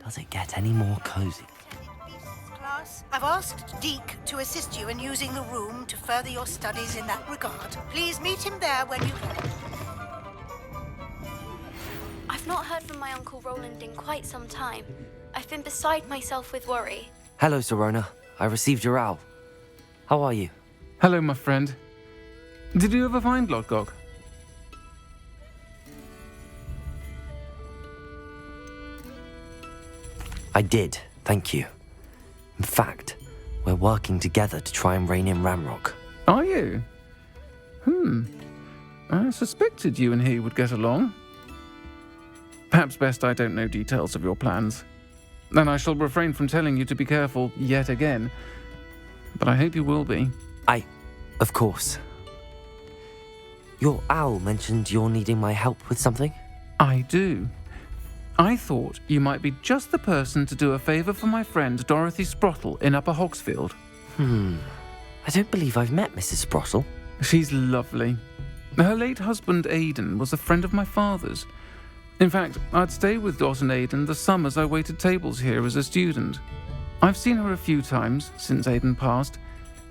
Does it get any more cozy? Class, I've asked Deke to assist you in using the room to further your studies in that regard. Please meet him there when you can. I've not heard from my Uncle Roland in quite some time. I've been beside myself with worry. Hello, Serona. I received your owl. How are you? Hello, my friend. Did you ever find Lodgok? I did, thank you. In fact, we're working together to try and rein in Ramrock. Are you? I suspected you and he would get along. Perhaps best I don't know details of your plans. And I shall refrain from telling you to be careful yet again. But I hope you will be. Of course. Your owl mentioned you're needing my help with something? I do. I thought you might be just the person to do a favour for my friend Dorothy Sprottle in Upper Hogsfield. I don't believe I've met Mrs. Sprottle. She's lovely. Her late husband Aidan was a friend of my father's. In fact, I'd stay with Dot and Aidan the summers I waited tables here as a student. I've seen her a few times since Aidan passed,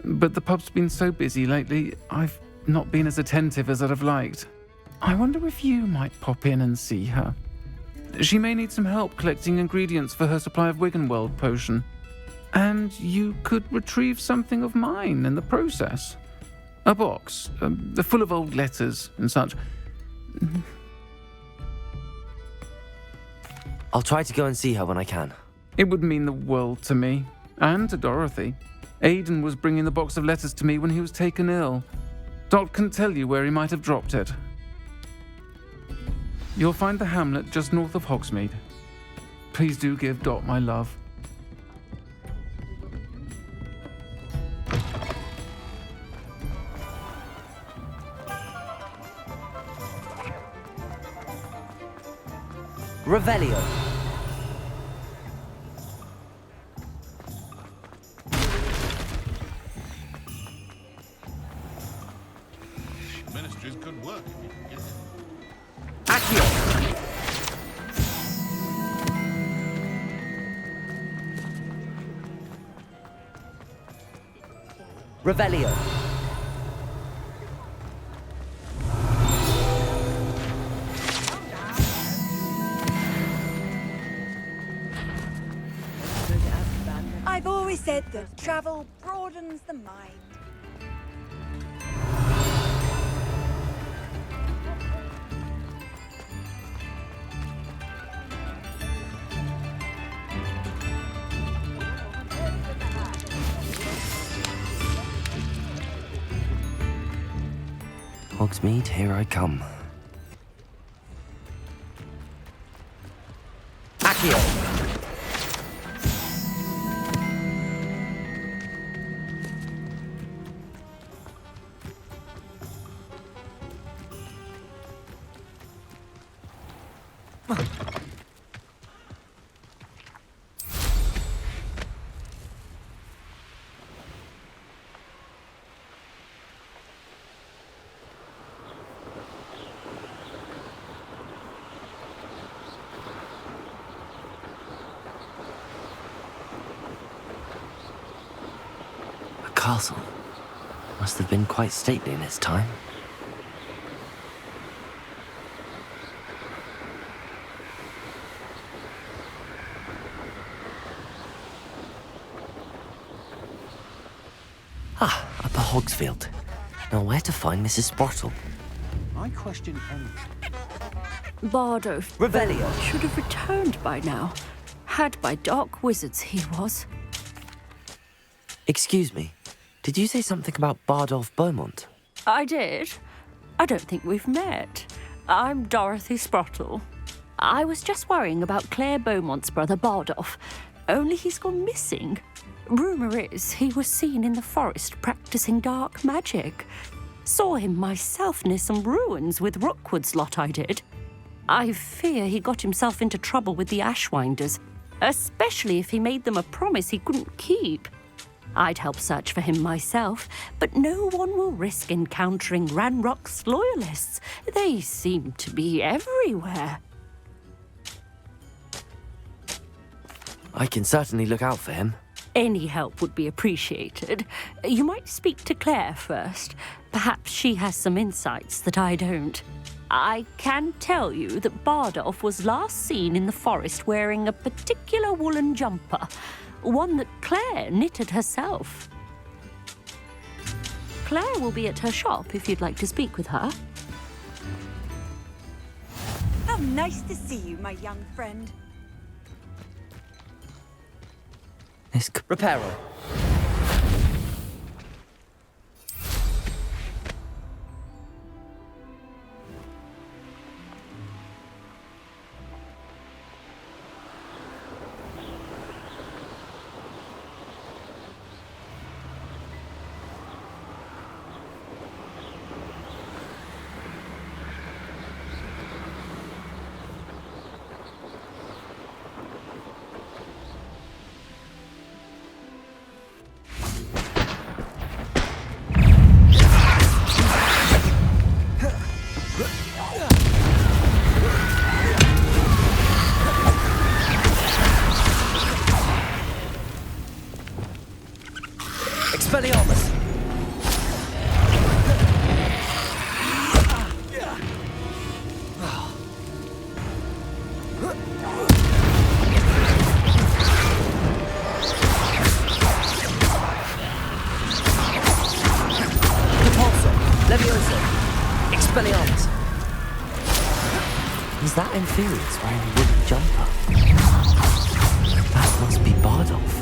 but the pub's been so busy lately, I've not been as attentive as I'd have liked. I wonder if you might pop in and see her. She may need some help collecting ingredients for her supply of Wiggenweld potion. And you could retrieve something of mine in the process. A box, full of old letters and such. I'll try to go and see her when I can. It would mean the world to me, and to Dorothy. Aidan was bringing the box of letters to me when he was taken ill. Dot can tell you where he might have dropped it. You'll find the hamlet just north of Hogsmeade. Please do give Dot my love. Revelio. Ministry's good work. Accio. Revelio. I've always said that travel broadens the mind. Hogsmeade, here I come. Accio. Castle. Must have been quite stately in its time. Upper Hogsfield. Now where to find Mrs. Sprottle? I question anything. Bardo Revelio. should have returned by now. Had by dark wizards he was. Excuse me. Did you say something about Bardolph Beaumont? I did. I don't think we've met. I'm Dorothy Sprottle. I was just worrying about Claire Beaumont's brother Bardolph, only he's gone missing. Rumour is he was seen in the forest practicing dark magic. Saw him myself near some ruins with Rookwood's lot I did. I fear he got himself into trouble with the Ashwinders, especially if he made them a promise he couldn't keep. I'd help search for him myself, but no one will risk encountering Ranrock's loyalists. They seem to be everywhere. I can certainly look out for him. Any help would be appreciated. You might speak to Claire first. Perhaps she has some insights that I don't. I can tell you that Bardolph was last seen in the forest wearing a particular woolen jumper, one that Claire knitted herself. Claire will be at her shop if you'd like to speak with her. How nice to see you, my young friend. This could... Reparo. Expelliarmus! Repulsor! Levioso! Expelliarmus! Is that Inferior's wearing a wooden jumper? That must be Bardolph.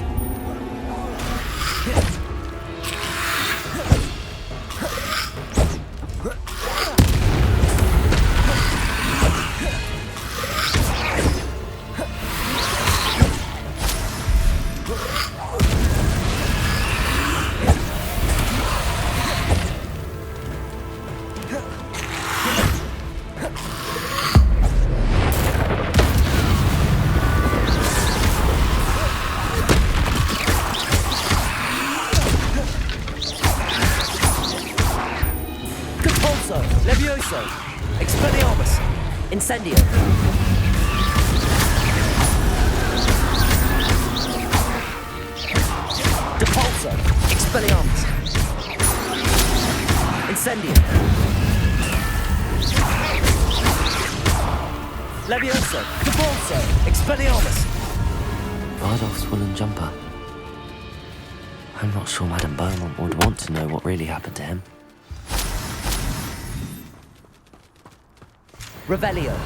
Levioso! Expelliarmus! Incendio! Depulso! Expelliarmus! Incendio! Levioso! Depulso! Expelliarmus! Bardolph's woolen jumper. I'm not sure Madame Beaumont would want to know what really happened to him. Revelio.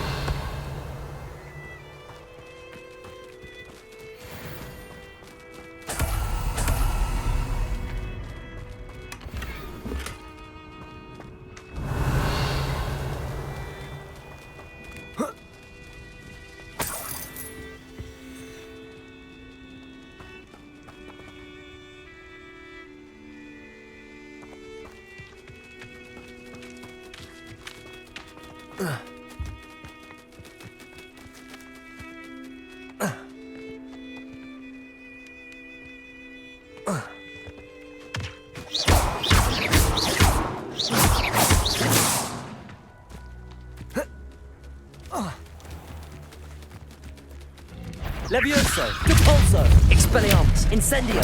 Levioso! Depulso! Expelliarmus! Incendio!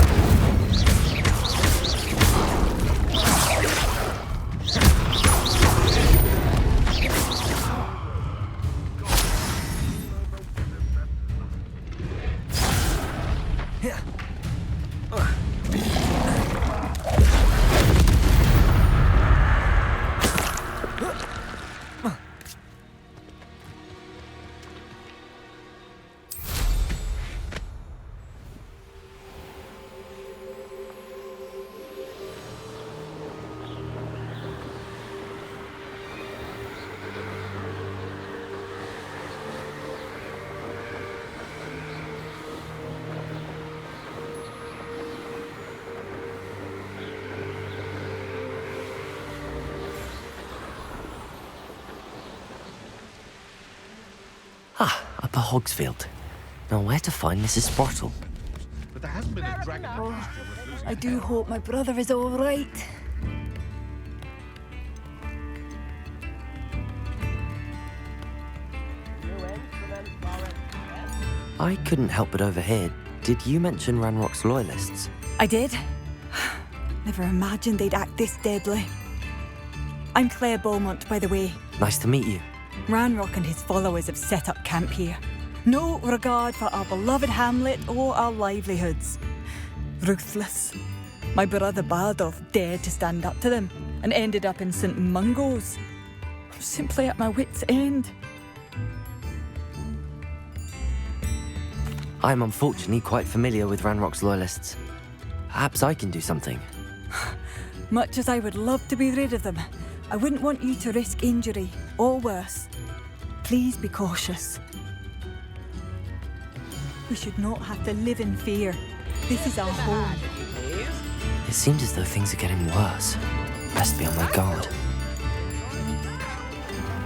Upper Hogsfield. Now where to find Mrs. Sprottle? But there hasn't been a dragon. I do hope my brother is all right. I couldn't help but overhear Did you mention Ranrock's loyalists? I did. Never imagined they'd act this deadly. I'm Claire Beaumont, by the way. Nice to meet you. Ranrock and his followers have set up camp here. No regard for our beloved hamlet or our livelihoods. Ruthless. My brother Bardolph dared to stand up to them and ended up in St. Mungo's. I'm simply at my wit's end. I'm unfortunately quite familiar with Ranrock's loyalists. Perhaps I can do something. Much as I would love to be rid of them, I wouldn't want you to risk injury or worse. Please be cautious. We should not have to live in fear. This is our home. It seems as though things are getting worse. Best be on my guard.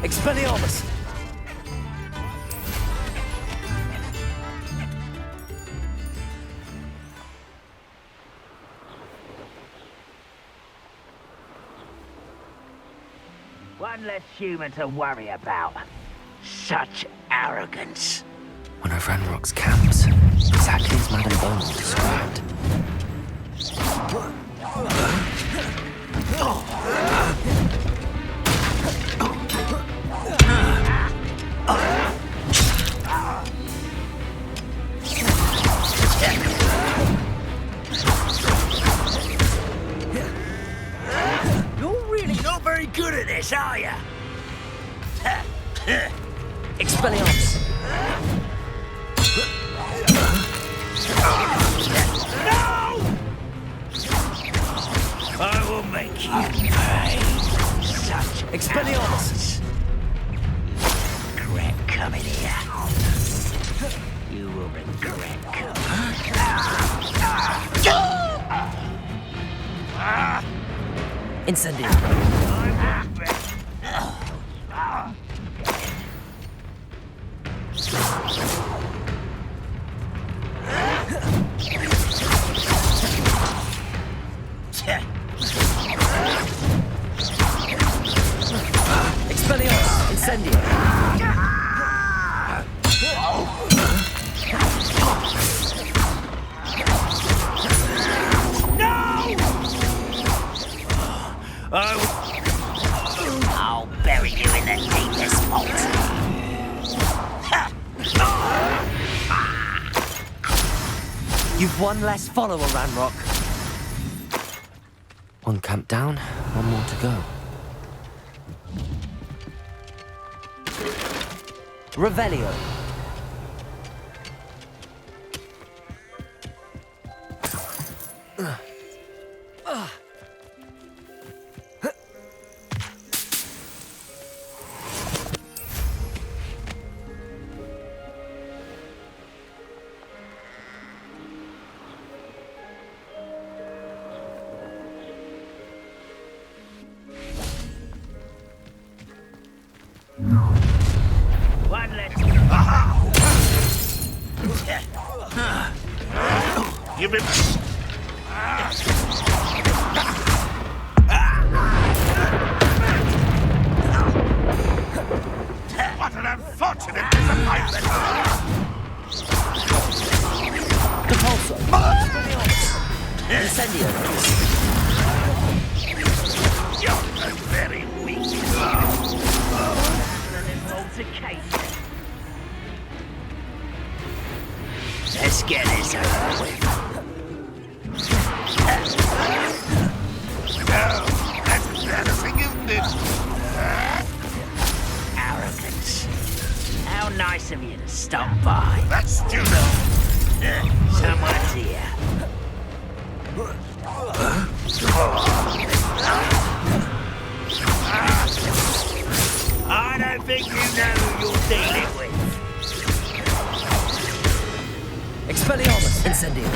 Expelliarmus! One less human to worry about. Such arrogance. One of Ranrock's camps, exactly as Madame Beaumont described. You're really not very good at this, are you? Expelliarmus! No! I will make you pay. Such Expelliarmus! regret coming here. You will regret Incendio! Expelliarmus! Incendio! I'll bury you in the deepest vault. You've one less follower, Ranrock. One camp down, one more to go. Revelio. One less. You've been... What an unfortunate disappointment! Depulso. Incendio. You're very weak. Altercation. Let's get this over with. No, that's embarrassing, isn't it? Arrogance. How nice of you to stop by. That's Juno. Someone's here. I don't think you know who you're dealing with. Expelliarmus. Incendio.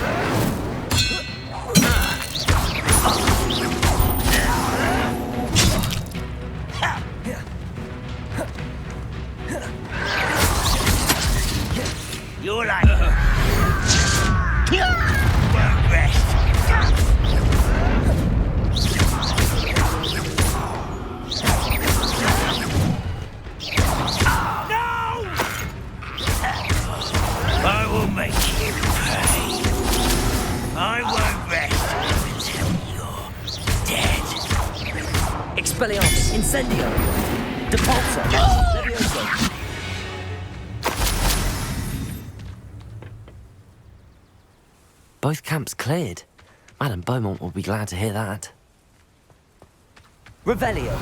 You're like... Won't rest. No! I will make you pay. Expelliarmus! Incendio! Depulso! Levioso! Both camps cleared. Madame Beaumont will be glad to hear that. Revelio!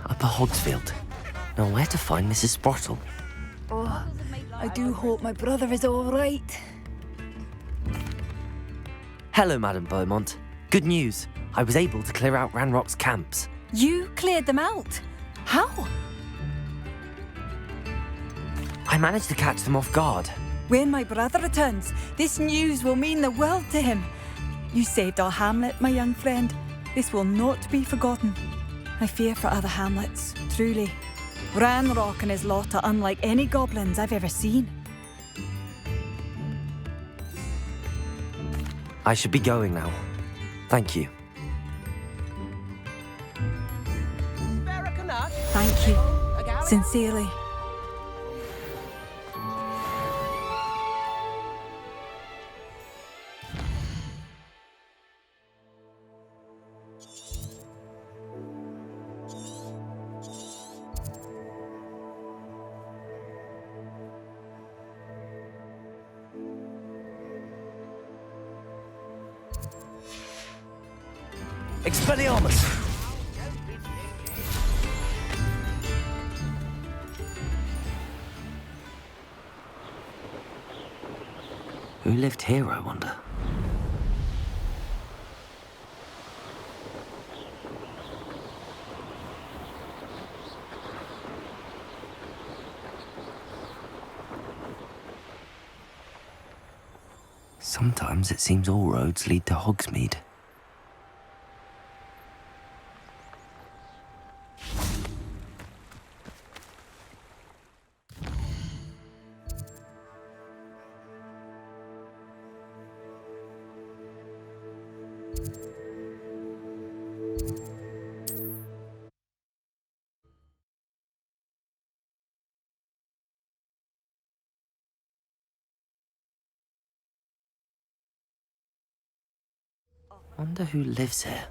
Upper Hogsfield. Now where to find Mrs. Sprottle? Oh, I do hope my brother is all right. Hello, Madame Beaumont. Good news. I was able to clear out Ranrock's camps. You cleared them out? How? I managed to catch them off guard. When my brother returns, this news will mean the world to him. You saved our hamlet, my young friend. This will not be forgotten. I fear for other hamlets, truly. Ranrock and his lot are unlike any goblins I've ever seen. I should be going now. Thank you. Thank you. Sincerely. Expelliarmus! Who lived here, I wonder? Sometimes it seems all roads lead to Hogsmeade. Wonder who lives here.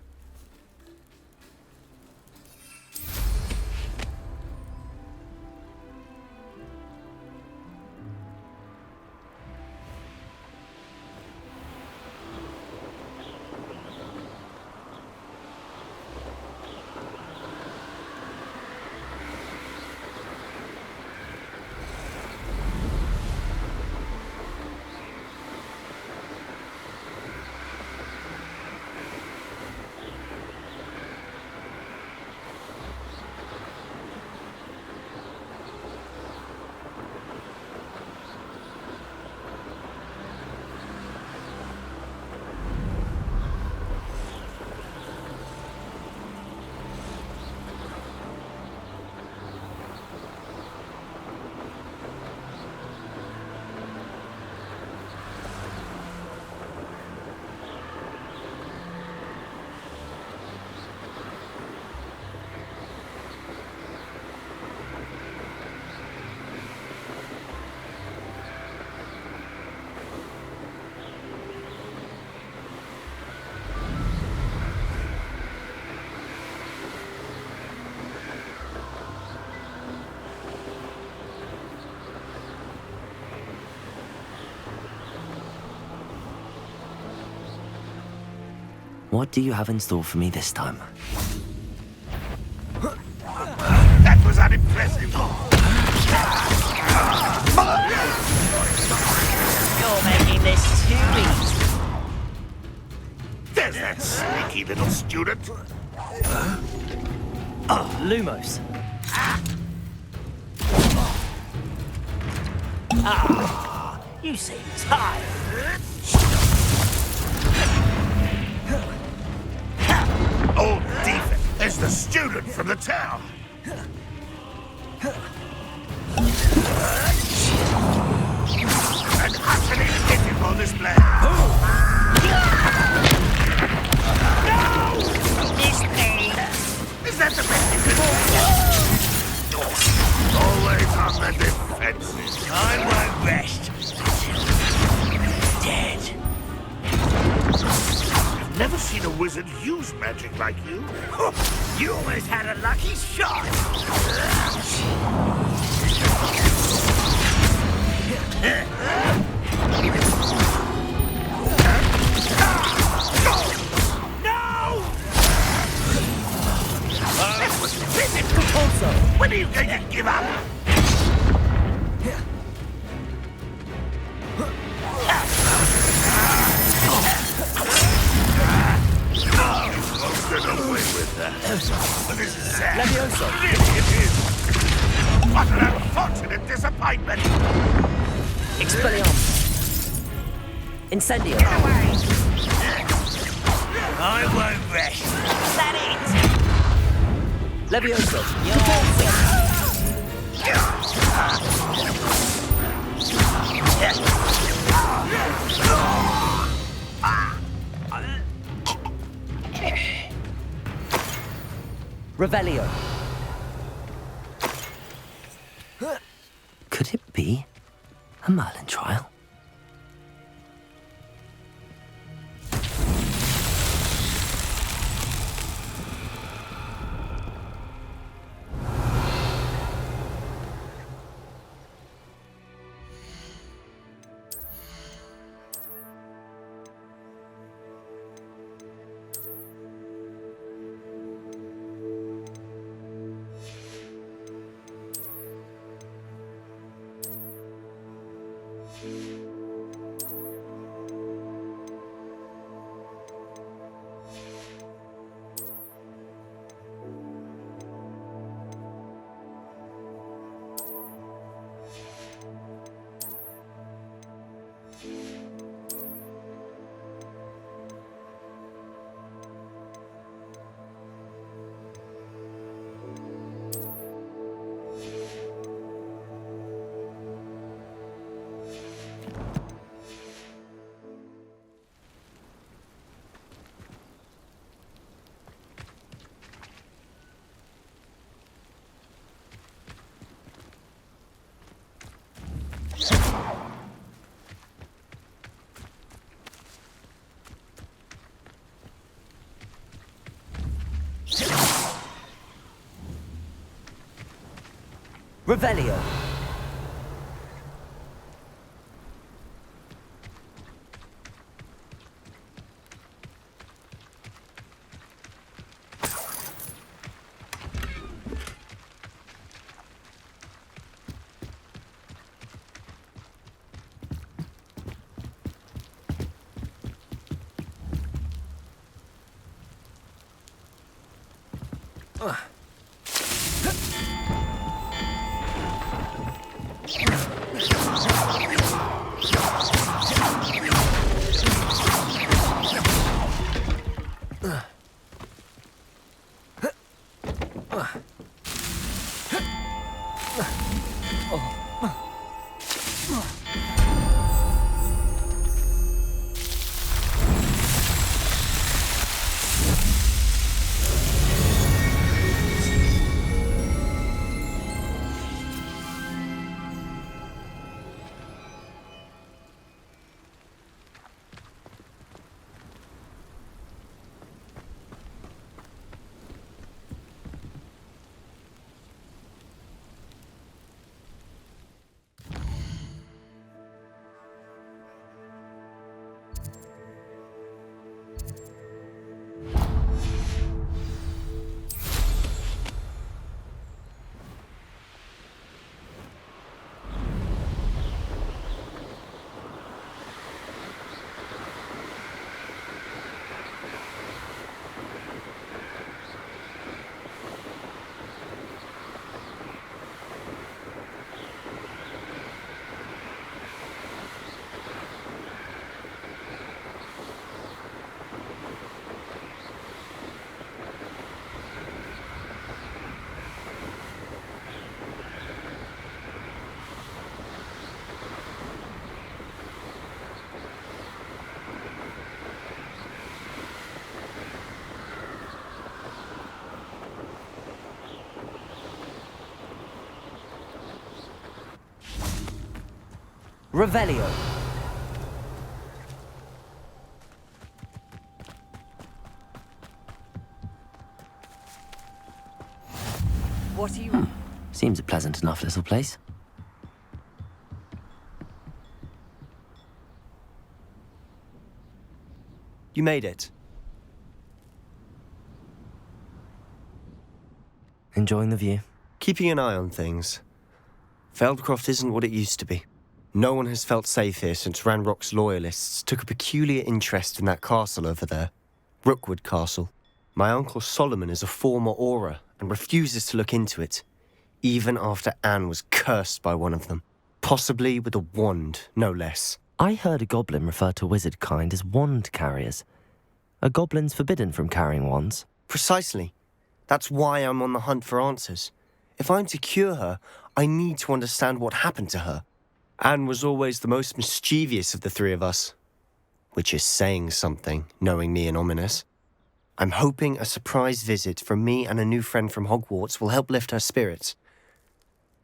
What do you have in store for me this time? That was unimpressive. cheeky little student. Lumos. You seem tired. Old defect is the student from the town. An utterly pitiful display. No! This thing! Is that the best you can do? Always on the defensive. I won't rest until dead. I've never seen a wizard use magic like you. You almost had a lucky shot. No! This was physical. Also, When are you going to give up? I'll get away with that. But this is sad. Levioso. It is. What an unfortunate disappointment. Expelliarmus. Incendio. I won't rest. Is that it? Levioso. Revelio. Could it be a Merlin trial? Revelio. Revelio. What are you... Seems a pleasant enough little place. You made it. Enjoying the view? Keeping an eye on things. Feldcroft isn't what it used to be. No one has felt safe here since Ranrock's loyalists took a peculiar interest in that castle over there. Rookwood Castle. My uncle Solomon is a former Aura and refuses to look into it, even after Anne was cursed by one of them. Possibly with a wand, no less. I heard a goblin refer to wizard kind as wand carriers. Are goblins forbidden from carrying wands? Precisely. That's why I'm on the hunt for answers. If I'm to cure her, I need to understand what happened to her. Anne was always the most mischievous of the three of us. Which is saying something, knowing me and Ominous. I'm hoping a surprise visit from me and a new friend from Hogwarts will help lift her spirits.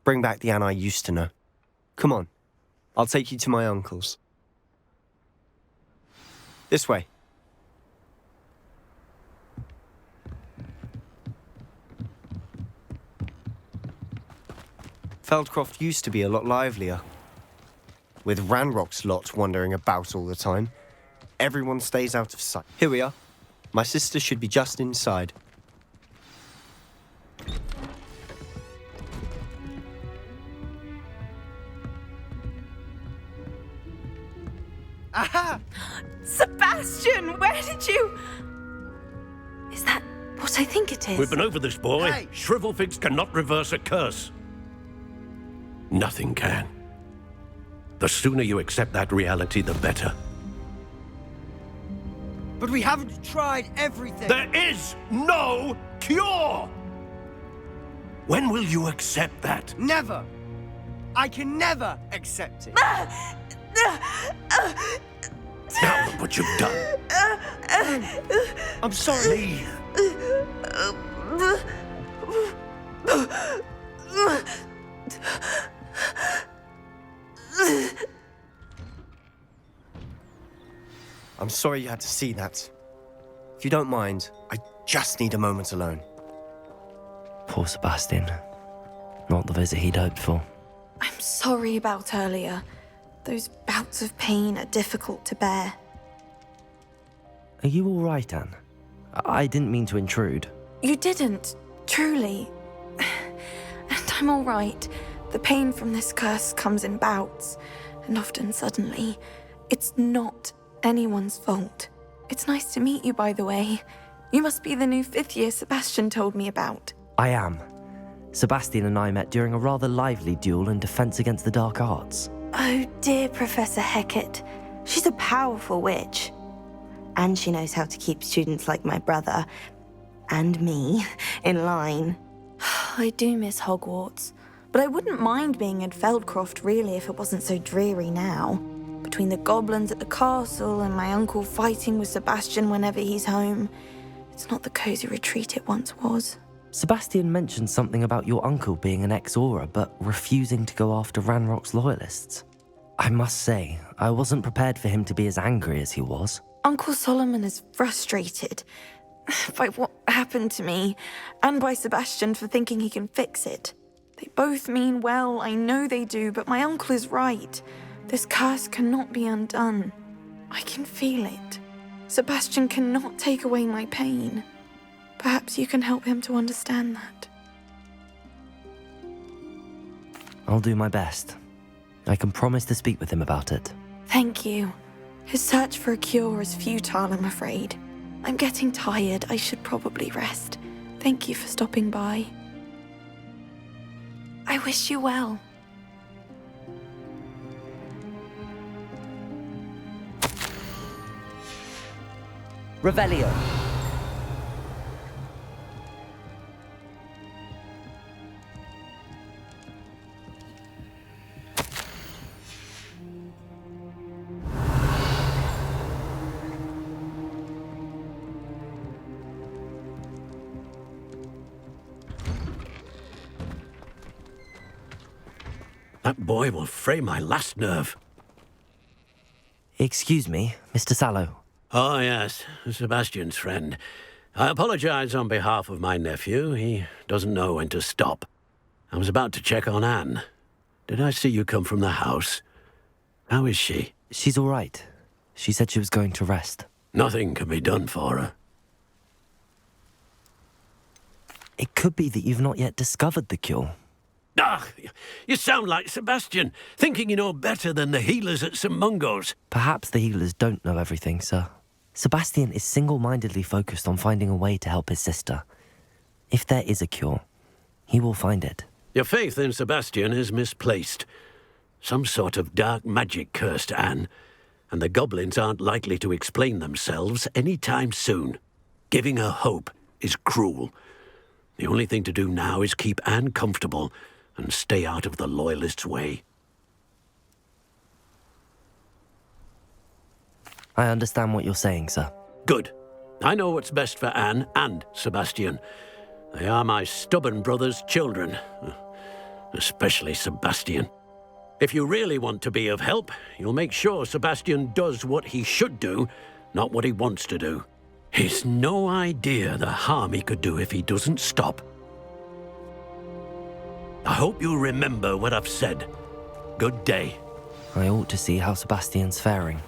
Bring back the Anne I used to know. Come on, I'll take you to my uncle's. This way. Feldcroft used to be a lot livelier. With Ranrock's lot wandering about all the time, everyone stays out of sight. Here we are. My sister should be just inside. Aha! Sebastian, where did you... Is that what I think it is? We've been over this, boy. Hey! Shrivelfigs cannot reverse a curse. Nothing can. The sooner you accept that reality, the better. But we haven't tried everything. There is no cure! When will you accept that? Never. I can never accept it. Now look what you've done. I'm sorry. I'm sorry you had to see that. If you don't mind, I just need a moment alone. Poor Sebastian. Not the visit he'd hoped for. I'm sorry about earlier. Those bouts of pain are difficult to bear. Are you all right, Anne? I didn't mean to intrude. You didn't, truly. And I'm all right. The pain from this curse comes in bouts, and often suddenly. It's not anyone's fault. It's nice to meet you, by the way. You must be the new 5th year Sebastian told me about. I am. Sebastian and I met during a rather lively duel in defense against the dark arts. Oh, dear Professor Hecat. She's a powerful witch. And she knows how to keep students like my brother, and me, in line. I do miss Hogwarts, but I wouldn't mind being in Feldcroft, really, if it wasn't so dreary now. Between the goblins at the castle and my uncle fighting with Sebastian whenever he's home, it's not the cozy retreat it once was. Sebastian mentioned something about your uncle being an ex-Aura, but refusing to go after Ranrock's loyalists. I must say, I wasn't prepared for him to be as angry as he was. Uncle Solomon is frustrated by what happened to me, and by Sebastian for thinking he can fix it. They both mean well, I know they do, but my uncle is right. This curse cannot be undone. I can feel it. Sebastian cannot take away my pain. Perhaps you can help him to understand that. I'll do my best. I can promise to speak with him about it. Thank you. His search for a cure is futile, I'm afraid. I'm getting tired. I should probably rest. Thank you for stopping by. I wish you well. Revelio. That boy will fray my last nerve. Excuse me, Mr. Sallow. Oh, yes, Sebastian's friend. I apologize on behalf of my nephew. He doesn't know when to stop. I was about to check on Anne. Did I see you come from the house? How is she? She's all right. She said she was going to rest. Nothing can be done for her. It could be that you've not yet discovered the cure. Ah, you sound like Sebastian, thinking you know better than the healers at St. Mungo's. Perhaps the healers don't know everything, sir. Sebastian is single-mindedly focused on finding a way to help his sister. If there is a cure, he will find it. Your faith in Sebastian is misplaced. Some sort of dark magic cursed Anne, and the goblins aren't likely to explain themselves any time soon. Giving her hope is cruel. The only thing to do now is keep Anne comfortable and stay out of the Loyalists' way. I understand what you're saying, sir. Good. I know what's best for Anne and Sebastian. They are my stubborn brother's children. Especially Sebastian. If you really want to be of help, you'll make sure Sebastian does what he should do, not what he wants to do. He's no idea the harm he could do if he doesn't stop. I hope you remember what I've said. Good day. I ought to see how Sebastian's faring.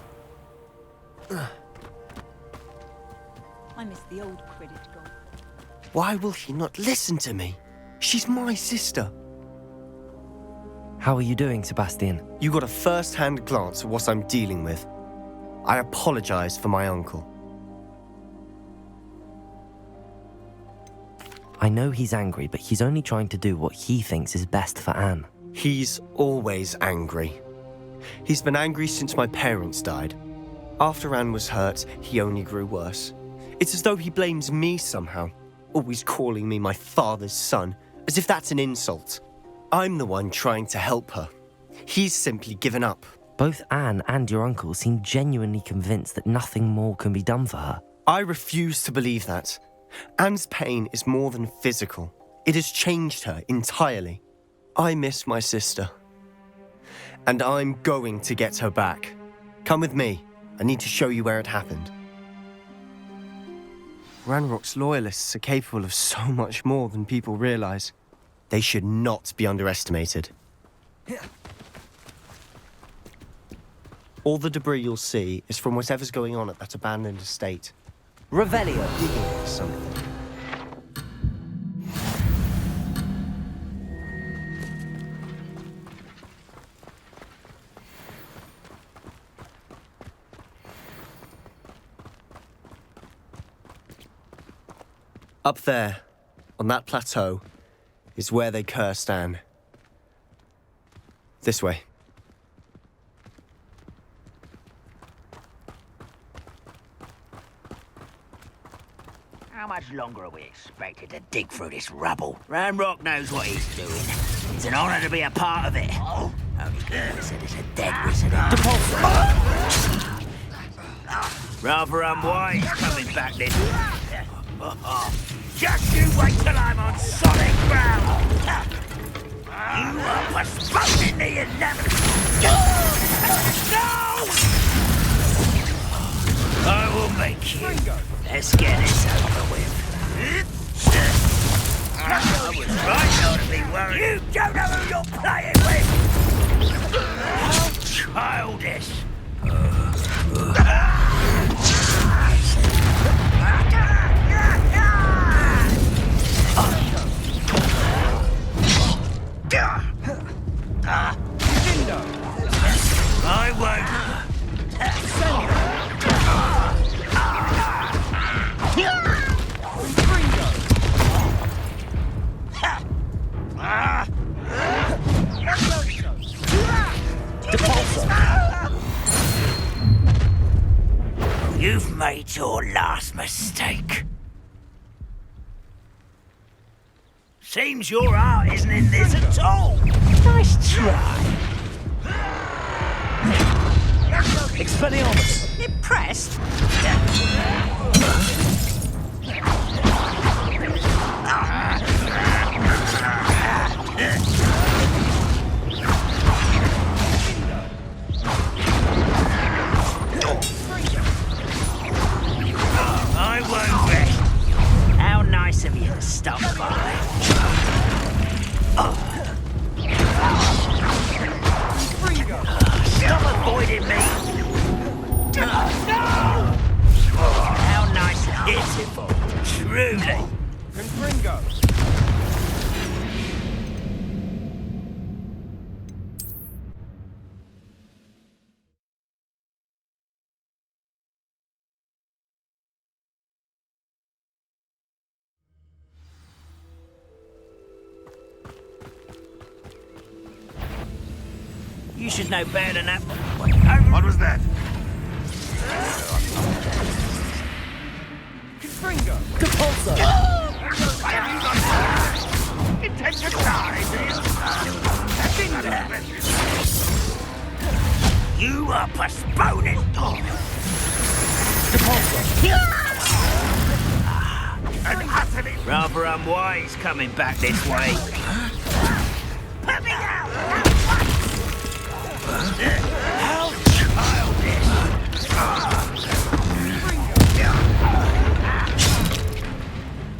I miss the old credit goal. Why will he not listen to me? She's my sister. How are you doing, Sebastian? You got a first-hand glance at what I'm dealing with. I apologize for my uncle. I know he's angry, but he's only trying to do what he thinks is best for Anne. He's always angry. He's been angry since my parents died. After Anne was hurt, he only grew worse. It's as though he blames me somehow, always calling me my father's son, as if that's an insult. I'm the one trying to help her. He's simply given up. Both Anne and your uncle seem genuinely convinced that nothing more can be done for her. I refuse to believe that. Anne's pain is more than physical. It has changed her entirely. I miss my sister. And I'm going to get her back. Come with me. I need to show you where it happened. Ranrock's loyalists are capable of so much more than people realize. They should not be underestimated. All the debris you'll see is from whatever's going on at that abandoned estate. Revelio. Digging for something. Up there, on that plateau, is where they cursed Anne. This way. How much longer are we expected to dig through this rubble? Ranrock knows what he's doing. It's an honor to be a part of it. Only good wizard is a dead wizard. Rather unwise coming back this way. Just you wait till I'm on solid ground! You are postponing the inevitable! No! I will make you. Let's get this over with. I was right not to be worried. You don't know who you're playing with! How childish! I won't. You've made your last mistake. Seems your heart isn't in this at all. Nice try. Expelliarmus. Impressed? avoiding me? No! How nice and pitiful, truly. Confringo. You should know better than that. What was that? Confringo. Compulso! Have you not heard? Intend to die, do you? You are postponing. And utterly Rather unwise coming back this way. Put me down! How childish!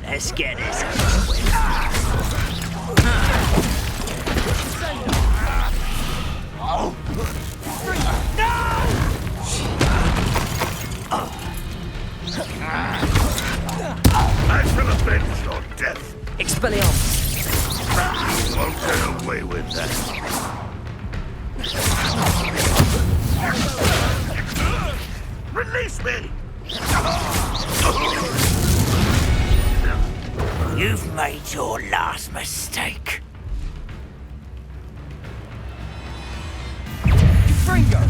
Let's get this over with. I shall avenge your death. Expelliarmus! You won't get away with that. Release me! You've made your last mistake. Confringo.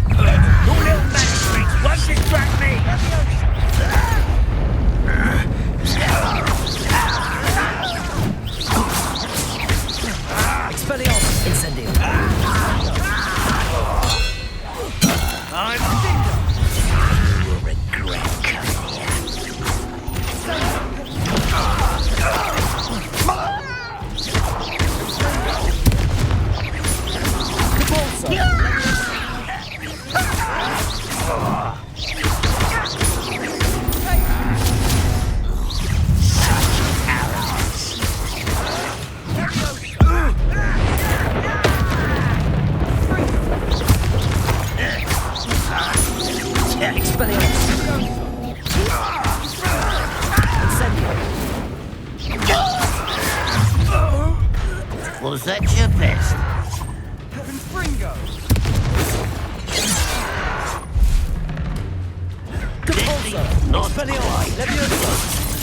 Your little magic tricks won't distract me! Expelliarmus! Incendio! You will regret coming here. Was that your best? Confringo. Compulso! Not quite.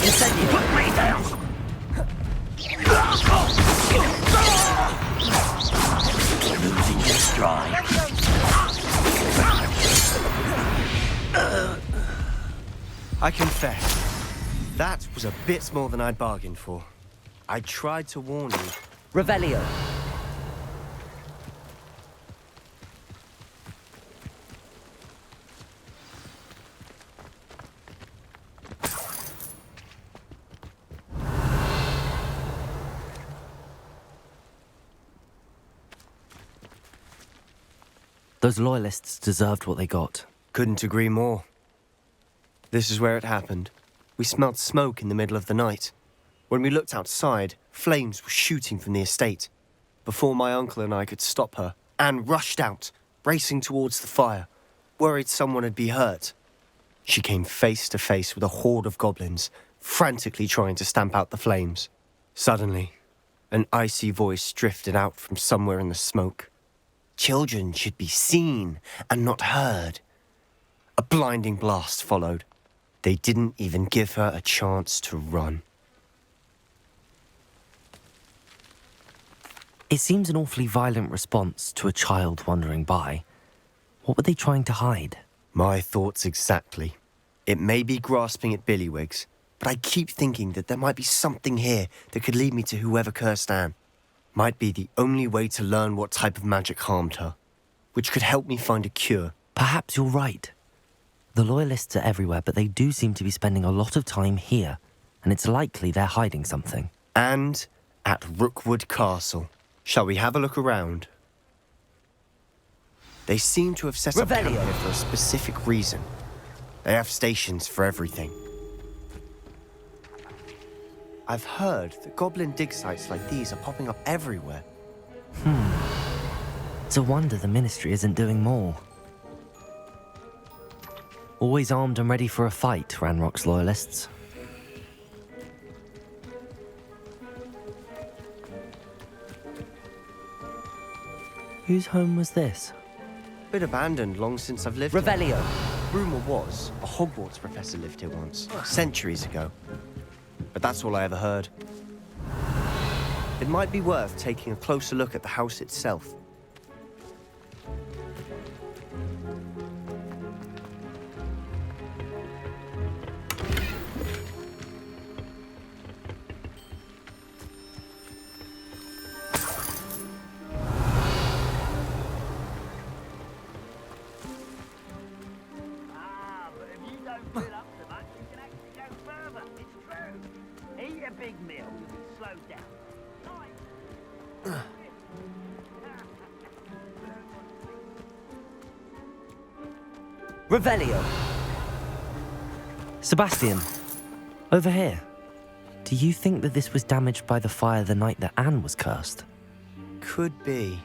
Incendio! Put me down! Losing your stride. I confess, that was a bit more than I'd bargained for. I tried to warn you. Revelio! Those loyalists deserved what they got. Couldn't agree more. This is where it happened. We smelled smoke in the middle of the night. When we looked outside, flames were shooting from the estate. Before my uncle and I could stop her, Anne rushed out, racing towards the fire, worried someone had been hurt. She came face to face with a horde of goblins, frantically trying to stamp out the flames. Suddenly, an icy voice drifted out from somewhere in the smoke. Children should be seen and not heard. A blinding blast followed. They didn't even give her a chance to run. It seems an awfully violent response to a child wandering by. What were they trying to hide? My thoughts exactly. It may be grasping at billywhigs, but I keep thinking that there might be something here that could lead me to whoever cursed Anne. Might be the only way to learn what type of magic harmed her, which could help me find a cure. Perhaps you're right. The Loyalists are everywhere, but they do seem to be spending a lot of time here, and it's likely they're hiding something. And at Rookwood Castle. Shall we have a look around? They seem to have set up camp here for a specific reason. They have stations for everything. I've heard that goblin dig sites like these are popping up everywhere. It's a wonder the Ministry isn't doing more. Always armed and ready for a fight, Ranrock's loyalists. Whose home was this? Been abandoned long since I've lived Revelio. here. Rumour was a Hogwarts professor lived here once, centuries ago. But that's all I ever heard. It might be worth taking a closer look at the house itself. Revelio. Sebastian, over here. Do you think that this was damaged by the fire the night that Anne was cursed? Could be.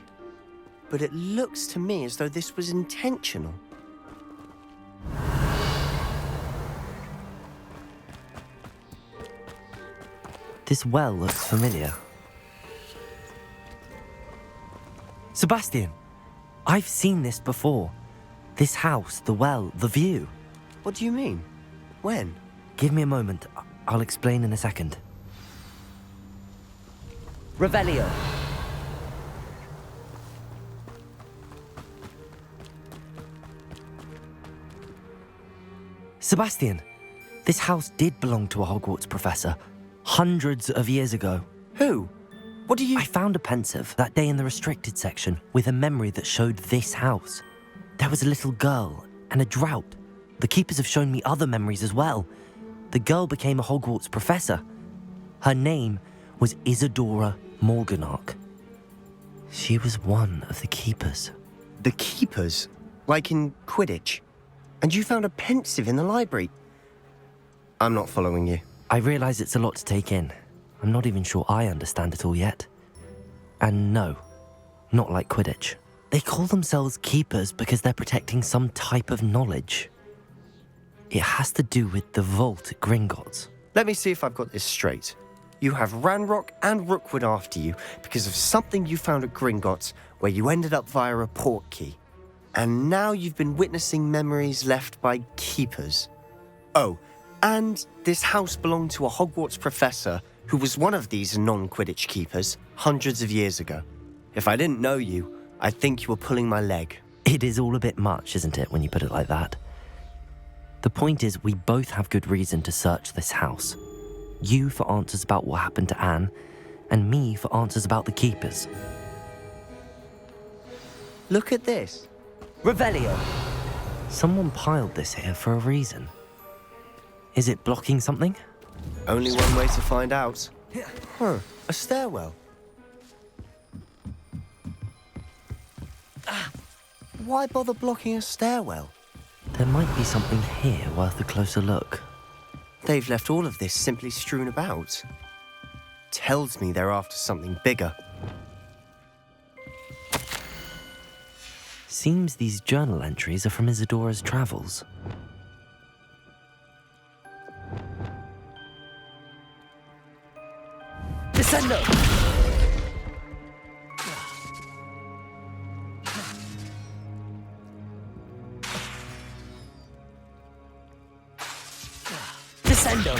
But it looks to me as though this was intentional. This well looks familiar. Sebastian, I've seen this before. This house, the well, the view. What do you mean? When? Give me a moment. I'll explain in a second. Revelio. Sebastian, this house did belong to a Hogwarts professor, hundreds of years ago. Who? What do you... I found a pensive that day in the restricted section with a memory that showed this house. There was a little girl and a drought. The keepers have shown me other memories as well. The girl became a Hogwarts professor. Her name was Isadora Morganach. She was one of the keepers. The keepers? Like in Quidditch? And you found a pensive in the library? I'm not following you. I realise it's a lot to take in. I'm not even sure I understand it all yet. And no, not like Quidditch. They call themselves keepers because they're protecting some type of knowledge. It has to do with the vault at Gringotts. Let me see if I've got this straight. You have Ranrock and Rookwood after you because of something you found at Gringotts where you ended up via a portkey. And now you've been witnessing memories left by keepers. Oh, and this house belonged to a Hogwarts professor who was one of these non-Quidditch keepers hundreds of years ago. If I didn't know you, I think you were pulling my leg. It is all a bit much, isn't it, when you put it like that? The point is, we both have good reason to search this house. You for answers about what happened to Anne, and me for answers about the keepers. Look at this. Revelio. Someone piled this here for a reason. Is it blocking something? Only one way to find out. Huh, a stairwell. Why bother blocking a stairwell? There might be something here worth a closer look. They've left all of this simply strewn about. Tells me they're after something bigger. Seems these journal entries are from Isadora's travels. Descendo! Descendo!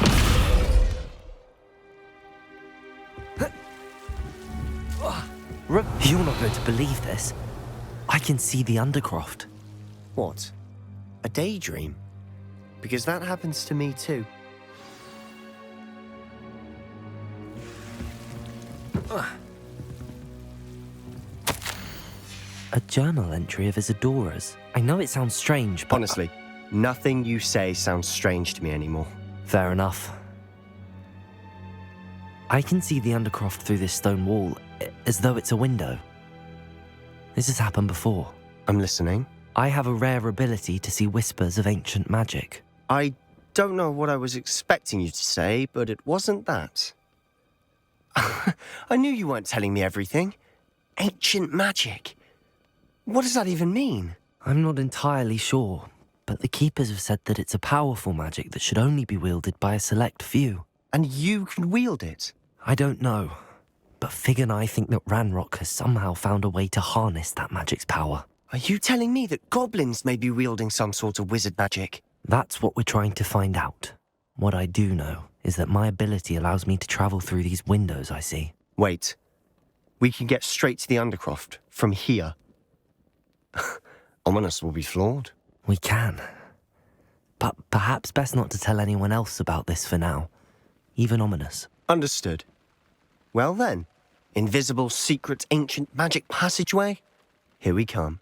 You're not going to believe this. I can see the Undercroft. What? A daydream? Because that happens to me too. A journal entry of Isadora's. I know it sounds strange, but... Honestly, nothing you say sounds strange to me anymore. Fair enough. I can see the Undercroft through this stone wall, as though it's a window. This has happened before. I'm listening. I have a rare ability to see whispers of ancient magic. I don't know what I was expecting you to say, but it wasn't that. I knew you weren't telling me everything. Ancient magic. What does that even mean? I'm not entirely sure, but the Keepers have said that it's a powerful magic that should only be wielded by a select few. And you can wield it? I don't know, but Fig and I think that Ranrock has somehow found a way to harness that magic's power. Are you telling me that goblins may be wielding some sort of wizard magic? That's what we're trying to find out. What I do know is that my ability allows me to travel through these windows I see. Wait. We can get straight to the Undercroft from here. Ominous will be flawed. We can. But perhaps best not to tell anyone else about this for now. Even Ominous. Understood. Well then, invisible, secret, ancient magic passageway? Here we come.